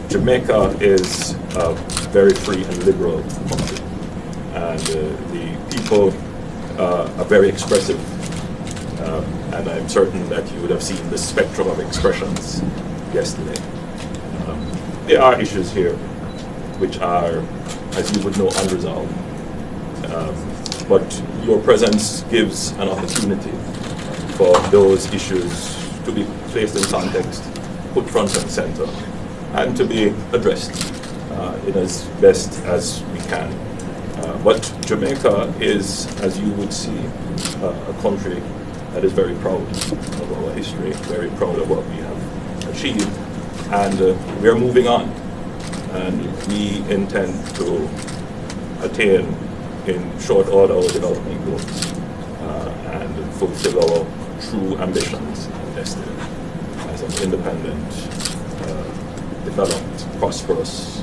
Jamaica is a very free and liberal country, and the people are very expressive. And I'm certain that you would have seen the spectrum of expressions yesterday. There are issues here which are, as you would know, unresolved. But your presence gives an opportunity for those issues to be placed in context, put front and center, and to be addressed in as best as we can. But Jamaica is, as you would see, a country that is very proud of our history, very proud of what we have achieved, and we are moving on. And we intend to attain in short order our development goals and fulfill our true ambitions and destiny as an independent, developed, prosperous